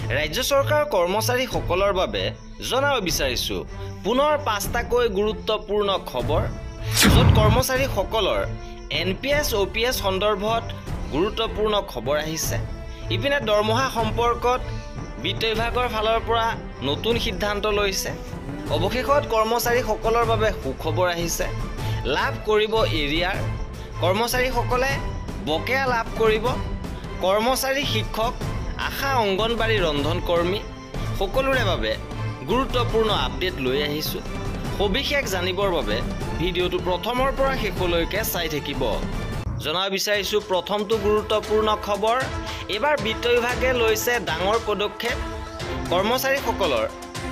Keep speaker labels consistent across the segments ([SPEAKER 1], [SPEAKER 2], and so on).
[SPEAKER 1] ৰাজ্য চৰকাৰ কৰ্মচাৰীসকলৰ বাবে জনাব বিচাৰিছো পুনৰ ৫টাকৈ গুৰুত্বপূৰ্ণ খবৰ য'ত কৰ্মচাৰীসকলৰ NPS OPS সন্দৰ্ভত গুৰুত্বপূৰ্ণ খবৰ আহিছে। ইপিনে দৰমহা সম্পৰ্কত বিত্ত বিভাগৰ ফালৰ পৰা নতুন সিদ্ধান্ত লৈছে। অৱশেষত কৰ্মচাৰীসকলৰ বাবে সুখবৰ আহিছে। লাভ কৰিব এৰিয়াৰ কৰ্মচাৰীসকলে বকেয়া লাভ কৰিব। কৰ্মচাৰী শিক্ষক আশা অংগনবাড়ী ৰন্ধন কৰ্মী সকলোৰে বাবে গুৰুত্বপূৰ্ণ আপডেট লৈ আহিছোঁ। সবিশেষ জানিবৰ বাবে ভিডিঅ'টো প্ৰথমৰ পৰা শেষলৈকে চাই থাকিব। জনাব বিচাৰিছোঁ প্ৰথমটো গুৰুত্বপূৰ্ণ খবৰ। এবাৰ বিত্ত বিভাগে লৈছে ডাঙৰ পদক্ষেপ। কৰ্মচাৰীসকলৰ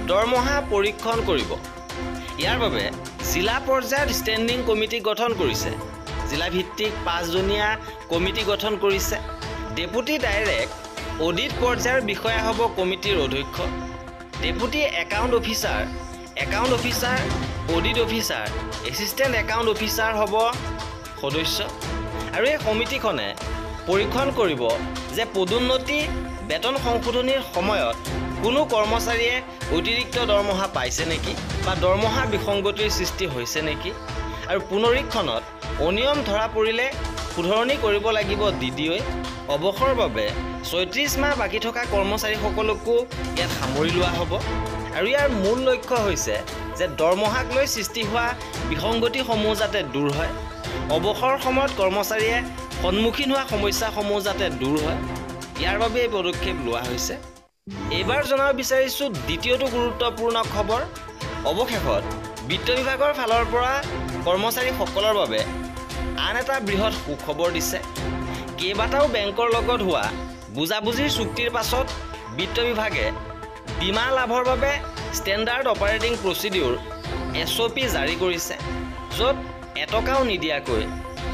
[SPEAKER 1] দৰমহা পৰীক্ষণ কৰিব। ইয়াৰ বাবে জিলা পৰ্যায়ত ষ্টেণ্ডিং কমিটি গঠন কৰিছে। জিলা ভিত্তিক 5জনীয়া কমিটি গঠন কৰিছে। ডেপুটি ডাইৰেক্ট অডিট পৰ্যায়ৰ বিষয়া হ'ব কমিটিৰ অধ্যক্ষ। Deputy account officer, audit officer, assistant account officer হ'ব সদস্য। আৰু এই সমিতিখনে পৰীক্ষণ কৰিব যে পদোন্নতি বেতন সংশোধনীৰ সময়ত কোনো কৰ্মচাৰীয়ে অতিৰিক্ত দৰমহা পাইছে নেকি বা দৰমহা বিসংগতিৰ সৃষ্টি হৈছে নেকি। আৰু পুনৰীক্ষণত অনিয়ম ধৰা পৰিলে শুধৰণি কৰিব লাগিব DDOই। অৱসৰৰ বাবে ৩৬ মাহ বাকী থকা কৰ্মচাৰীসকলকো ইয়াত সামৰি লোৱা হ'ব। আৰু ইয়াৰ মূল লক্ষ্য হৈছে যে দৰমহাক লৈ সৃষ্টি হোৱা বিসংগতিসমূহ যাতে দূৰ হয়। অৱসৰ সময়ত কৰ্মচাৰীয়ে সন্মুখীন হোৱা সমস্যাসমূহ যাতে দূৰ হয়, ইয়াৰ বাবে এই পদক্ষেপ লোৱা হৈছে। এইবাৰ জনাব বিচাৰিছোঁ দ্বিতীয়টো গুৰুত্বপূৰ্ণ খবৰ। অৱশেষত বিত্ত বিভাগৰ ফালৰ পৰা কৰ্মচাৰীসকলৰ বাবে আন এটা বৃহৎ সুখবৰ দিছে। কেইবাটাও বেংকৰ লগত হোৱা বুজাবুজিৰ চুক্তিৰ পাছত বিত্ত বিভাগে বীমা লাভৰ বাবে ষ্টেণ্ডাৰ্ড অপাৰেটিং প্ৰচিডিউৰ SOP জাৰি কৰিছে, য'ত এটকাও নিদিয়াকৈ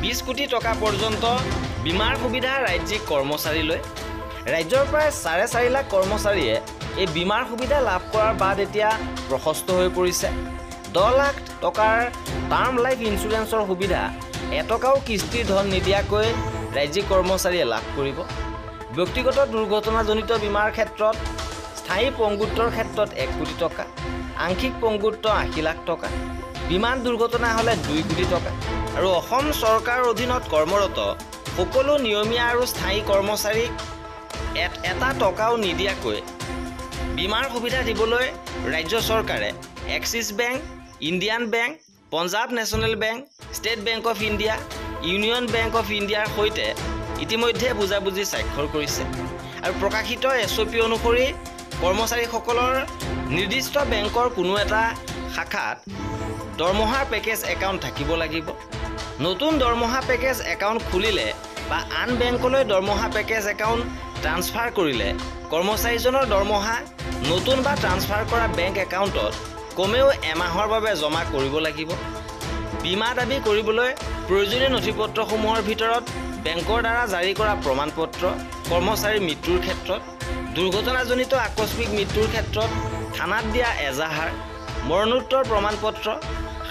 [SPEAKER 1] 20 কোটি টকা পৰ্যন্ত বীমাৰ সুবিধা ৰাজ্যিক কৰ্মচাৰীলৈ। ৰাজ্যৰ প্ৰায় 4.5 লাখ কৰ্মচাৰীয়ে এই বীমাৰ সুবিধা লাভ কৰাৰ বাদ এতিয়া প্ৰশস্ত হৈ পৰিছে। 10 লাখ টকাৰ টাৰ্ম লাইফ ইঞ্চুৰেঞ্চৰ সুবিধা এটকাও কিস্তিৰ ধন নিদিয়াকৈ ৰাজ্যিক কৰ্মচাৰীয়ে লাভ কৰিব। ব্যক্তিগত দুৰ্ঘটনাজনিত বীমাৰ ক্ষেত্ৰত স্থায়ী পংগুত্বৰ ক্ষেত্ৰত 1 কোটি টকা, আংশিক পংগুত্ব 80 লাখ টকা, বিমান দুৰ্ঘটনা হ'লে 2 কোটি টকা। আৰু অসম চৰকাৰৰ অধীনত কৰ্মৰত সকলো নিয়মীয়া আৰু স্থায়ী কৰ্মচাৰীক এটা টকাও নিদিয়াকৈ বীমাৰ সুবিধা দিবলৈ ৰাজ্য চৰকাৰে axis bank, Indian bank, Punjab national bank, state bank of India, union bank of ইণ্ডিয়াৰ সৈতে ইতিমধ্যে বুজাবুজি স্বাক্ষৰ কৰিছে। আৰু প্ৰকাশিত SOP অনুসৰি কৰ্মচাৰীসকলৰ নিৰ্দিষ্ট বেংকৰ কোনো এটা শাখাত দৰমহাৰ পেকেজ একাউণ্ট থাকিব লাগিব। নতুন দৰমহা পেকেজ একাউণ্ট খুলিলে বা আন বেংকলৈ দৰমহা পেকেজ একাউণ্ট ট্ৰান্সফাৰ কৰিলে কৰ্মচাৰীজনৰ দৰমহা নতুন বা ট্ৰান্সফাৰ কৰা বেংক একাউণ্টত কমেও এমাহৰ বাবে জমা কৰিব লাগিব। বীমা দাবী কৰিবলৈ প্ৰয়োজনীয় নথিপত্ৰসমূহৰ ভিতৰত বেংকৰ দ্বাৰা জাৰি কৰা প্ৰমাণপত্ৰ, কৰ্মচাৰীৰ মৃত্যুৰ ক্ষেত্ৰত, দুৰ্ঘটনাজনিত আকস্মিক মৃত্যুৰ ক্ষেত্ৰত থানাত দিয়া এজাহাৰ, মৰণোত্তৰ প্ৰমাণপত্ৰ,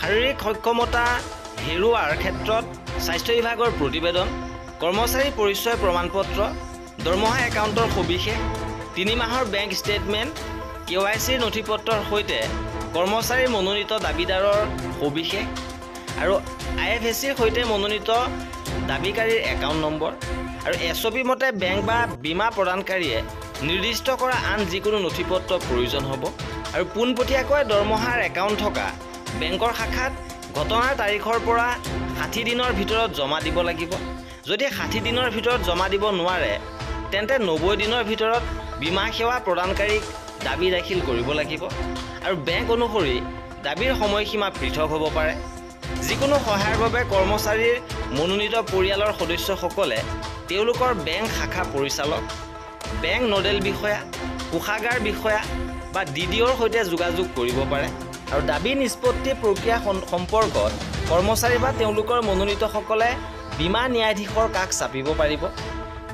[SPEAKER 1] শাৰীৰিক সক্ষমতা হেৰুৱাৰ ক্ষেত্ৰত স্বাস্থ্য বিভাগৰ প্ৰতিবেদন, কৰ্মচাৰী পৰিচয় প্ৰমাণপত্ৰ, দৰমহা একাউণ্টৰ সবিশেষ, 3 মাহৰ বেংক ষ্টেটমেণ্ট, KYCৰ নথিপত্ৰৰ সৈতে কৰ্মচাৰীৰ মনোনীত দাবীদাৰৰ সবিশেষ আৰু IFSCৰ সৈতে মনোনীত দাবীকাৰীৰ একাউণ্ট নম্বৰ। আৰু SOP মতে বেংক বা বীমা প্ৰদানকাৰীয়ে নিৰ্দিষ্ট কৰা আন যিকোনো নথিপত্ৰ প্ৰয়োজন হ'ব। আৰু পোনপটীয়াকৈ দৰমহাৰ একাউণ্ট থকা বেংকৰ শাখাত ঘটনাৰ তাৰিখৰ পৰা 60 দিনৰ ভিতৰত জমা দিব লাগিব। যদি 60 দিনৰ ভিতৰত জমা দিব নোৱাৰে তেন্তে 90 দিনৰ ভিতৰত বীমা সেৱা প্ৰদানকাৰীক দাবী দাখিল কৰিব লাগিব। আৰু বেংক অনুসৰি দাবীৰ সময়সীমা পৃথক হ'ব পাৰে। যিকোনো সহায়ৰ বাবে কৰ্মচাৰীৰ মনোনীত পৰিয়ালৰ সদস্যসকলে তেওঁলোকৰ বেংক শাখা পৰিচালক, বেংক নডেল বিষয়া, কোষাগাৰ বিষয়া বা DDOৰ সৈতে যোগাযোগ কৰিব পাৰে। আৰু দাবী নিষ্পত্তি প্ৰক্ৰিয়া সম্পৰ্কত কৰ্মচাৰী বা তেওঁলোকৰ মনোনীতসকলে বীমা ন্যায়াধীশৰ কাষ চাপিব পাৰিব।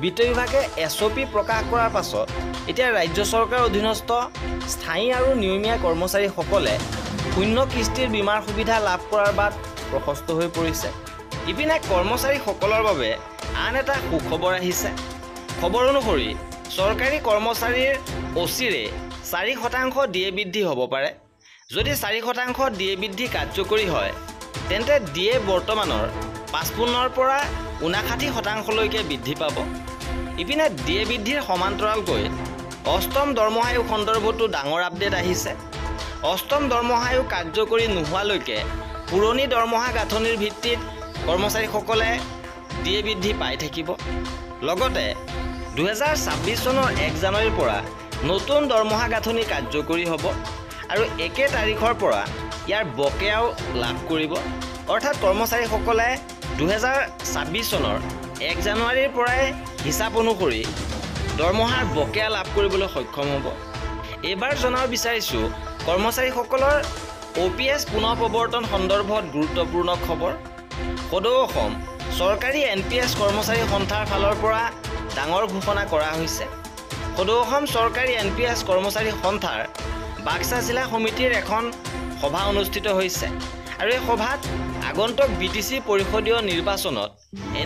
[SPEAKER 1] বিত্ত বিভাগে SOP প্ৰকাশ কৰাৰ পাছত এতিয়া ৰাজ্য চৰকাৰৰ অধীনস্থ স্থায়ী আৰু নিয়মীয়া কৰ্মচাৰীসকলে শূন্য কিস্তিৰ বীমাৰ সুবিধা লাভ কৰাৰ বাদ প্ৰশস্ত হৈ পৰিছে। ইপিনে কৰ্মচাৰীসকলৰ বাবে আন এটা সুখবৰ আহিছে। খবৰ অনুসৰি চৰকাৰী কৰ্মচাৰীৰ অচিৰে 4% ডিএ বৃদ্ধি হ'ব পাৰে। যদি 4% ডিএ বৃদ্ধি কাৰ্যকৰী হয় তেন্তে ডিএ বৰ্তমানৰ 55 পৰা 59%লৈকে বৃদ্ধি পাব। ইপিনে ডিএ বৃদ্ধিৰ সমান্তৰালকৈ অষ্টম দৰমহা আয়োগ সন্দৰ্ভতো ডাঙৰ আপডেট আহিছে। অষ্টম দৰমহা আয়োগ কাৰ্যকৰী নোহোৱালৈকে পুৰণি দৰমহা গাঁথনিৰ ভিত্তিত কৰ্মচাৰীসকলে ডিএ বৃদ্ধি পাই থাকিব। লগতে 2026 চনৰ 1 জানুৱাৰীৰ পৰা নতুন দৰমহা গাঁথনি কাৰ্যকৰী হ'ব আৰু 1 তাৰিখৰ পৰা ইয়াৰ বকেয়াও লাভ কৰিব। অৰ্থাৎ কৰ্মচাৰীসকলে 2026 চনৰ 1 জানুৱাৰীৰ পৰাই হিচাপ অনুসৰি দৰমহাৰ বকেয়া লাভ কৰিবলৈ সক্ষম হ'ব। এইবাৰ জনাব বিচাৰিছোঁ কৰ্মচাৰীসকলৰ OPS পুনৰ প্ৰৱৰ্তন সন্দৰ্ভত গুৰুত্বপূৰ্ণ খবৰ। সদৌ অসম চৰকাৰী NPS কৰ্মচাৰী সন্থাৰ ফালৰ পৰা ডাঙৰ ঘোষণা কৰা হৈছে। সদৌ অসম চৰকাৰী NPS কৰ্মচাৰী সন্থাৰ বাক্সা জিলা সমিতিৰ এখন সভা অনুষ্ঠিত হৈছে আৰু এই সভাত আগন্তুক BTC পৰিষদীয় নিৰ্বাচনত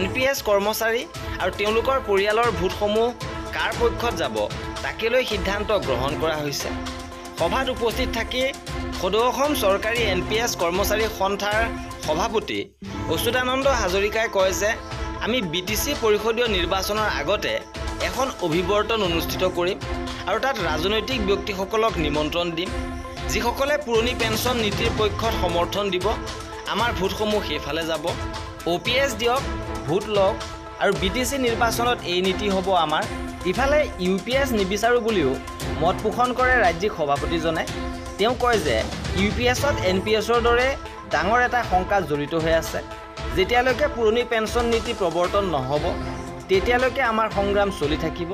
[SPEAKER 1] NPS কৰ্মচাৰী আৰু তেওঁলোকৰ পৰিয়ালৰ ভোটসমূহ কাৰ পক্ষত যাব তাকে লৈ সিদ্ধান্ত গ্ৰহণ কৰা হৈছে। সভাত উপস্থিত থাকি সদৌ অসম চৰকাৰী NPS কৰ্মচাৰী সন্থাৰ সভাপতি অচ্যুতানন্দ হাজৰিকাই কয় যে আমি BTC পৰিষদীয় নিৰ্বাচনৰ আগতে এখন অভিৱৰ্তন অনুষ্ঠিত কৰিম আৰু তাত ৰাজনৈতিক ব্যক্তিসকলক নিমন্ত্ৰণ দিম, যিসকলে পুৰণি পেঞ্চন নীতিৰ পক্ষত সমৰ্থন দিব। আমাৰ ভোটসমূহ সেইফালে যাব। OPS দিয়ক, ভোট লওক আৰু BTC নিৰ্বাচনত এই নীতি হ'ব আমাৰ। ইফালে UPS নিবিচাৰোঁ বুলিও মত পোষণ কৰে ৰাজ্যিক সভাপতিজনে। তেওঁ কয় যে UPSত NPSৰ দৰে ডাঙৰ এটা শংকা জড়িত হৈ আছে। যেতিয়ালৈকে পুৰণি পেঞ্চন নীতি প্ৰৱৰ্তন নহ'ব তেতিয়ালৈকে আমাৰ সংগ্ৰাম চলি থাকিব।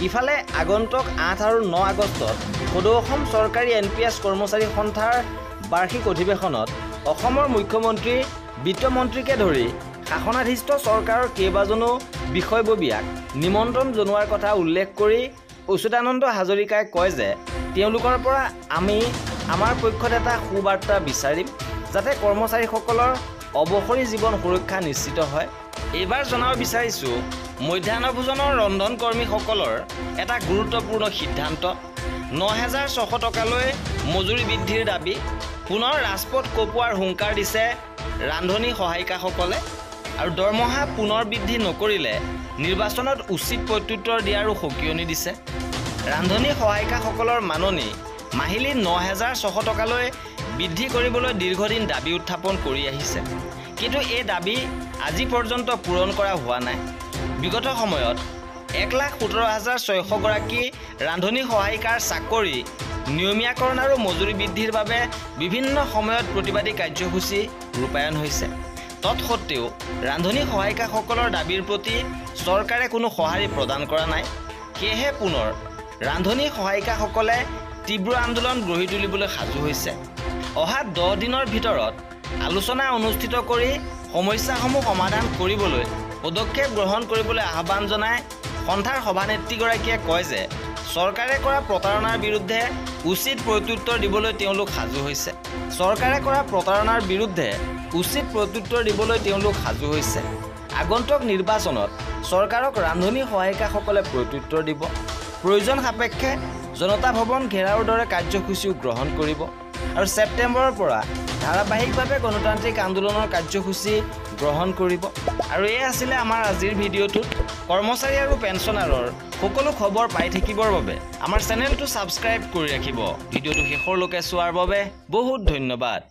[SPEAKER 1] ইফালে আগন্তুক 8 আৰু 9 আগষ্টত সদৌ অসম চৰকাৰী NPS কৰ্মচাৰী সন্থাৰ বাৰ্ষিক অধিৱেশনত অসমৰ মুখ্যমন্ত্ৰী, বিত্তমন্ত্ৰীকে ধৰি শাসনাধিষ্ঠ চৰকাৰৰ কেইবাজনো বিষয়ববীয়াক নিমন্ত্ৰণ জনোৱাৰ কথা উল্লেখ কৰি অচ্যুতানন্দ হাজৰিকাই কয় যে তেওঁলোকৰ পৰা আমি আমাৰ পক্ষত এটা সুবাৰ্তা বিচাৰিম যাতে কৰ্মচাৰীসকলৰ অৱসৰী জীৱন সুৰক্ষা নিশ্চিত হয়। এইবাৰ জনাব বিচাৰিছোঁ মধ্যাহ্ন ভোজনৰ ৰন্ধন কৰ্মীসকলৰ এটা গুৰুত্বপূৰ্ণ সিদ্ধান্ত। 9,600 টকালৈ মজুৰি বৃদ্ধিৰ দাবী। পুনৰ ৰাজপথ কঁপোৱাৰ হুংকাৰ দিছে ৰান্ধনী সহায়িকাসকলে আৰু দৰমহা পুনৰ বৃদ্ধি নকৰিলে নিৰ্বাচনত উচিত প্ৰত্যুত্তৰ দিয়াৰো সকিয়নি দিছে। ৰান্ধনী সহায়িকাসকলৰ মাননি মাহিলী 9,600 টকালৈ বৃদ্ধি কৰিবলৈ দীৰ্ঘদিন দাবী উত্থাপন কৰি আহিছে, কিন্তু এই দাবী আজি পৰ্যন্ত পূৰণ কৰা হোৱা নাই। বিগত সময়ত 1,17,600 গৰাকী ৰান্ধনী সহায়িকাৰ চাকৰি নিয়মীয়াকৰণ আৰু মজুৰি বৃদ্ধিৰ বাবে বিভিন্ন সময়ত প্ৰতিবাদী কাৰ্যসূচী ৰূপায়ণ হৈছে। তৎসত্ত্বেও ৰান্ধনী সহায়িকাসকলৰ দাবীৰ প্ৰতি চৰকাৰে কোনো সঁহাৰি প্ৰদান কৰা নাই। সেয়েহে পুনৰ ৰান্ধনী সহায়িকাসকলে তীব্ৰ আন্দোলন গঢ়ি তুলিবলৈ সাজু হৈছে। অহা 10 দিনৰ ভিতৰত আলোচনা অনুষ্ঠিত কৰি সমস্যাসমূহ সমাধান কৰিবলৈ পদক্ষেপ গ্ৰহণ কৰিবলৈ আহ্বান জনাই সন্থাৰ সভানেত্ৰীগৰাকীয়ে কয় যে চৰকাৰে কৰা প্ৰতাৰণাৰ বিৰুদ্ধে উচিত প্ৰত্যুত্তৰ দিবলৈ তেওঁলোক সাজু হৈছে। চৰকাৰে কৰা প্ৰতাৰণাৰ বিৰুদ্ধে উচিত প্ৰত্যুত্তৰ দিবলৈ তেওঁলোক সাজু হৈছে। আগন্তুক নিৰ্বাচনত চৰকাৰক ৰান্ধনী সহায়িকাসকলে প্ৰত্যুত্তৰ দিব। প্ৰয়োজন সাপেক্ষে জনতা ভৱন ঘেৰাওৰ দৰে কাৰ্যসূচীও গ্ৰহণ কৰিব আৰু ছেপ্টেম্বৰৰ পৰা ধাৰাবাহিকভাৱে গণতান্ত্ৰিক আন্দোলনৰ কাৰ্যসূচী গ্ৰহণ কৰিব। আৰু এই আছিলে আমাৰ আজিৰ ভিডিঅ'টোত। কৰ্মচাৰী আৰু পেঞ্চনাৰৰ সকলো খবৰ পাই থাকিবৰ বাবে আমাৰ চেনেলটো ছাবস্ক্ৰাইব কৰি ৰাখিব। ভিডিঅ'টো শেষৰলৈকে চোৱাৰ বাবে বহুত ধন্যবাদ।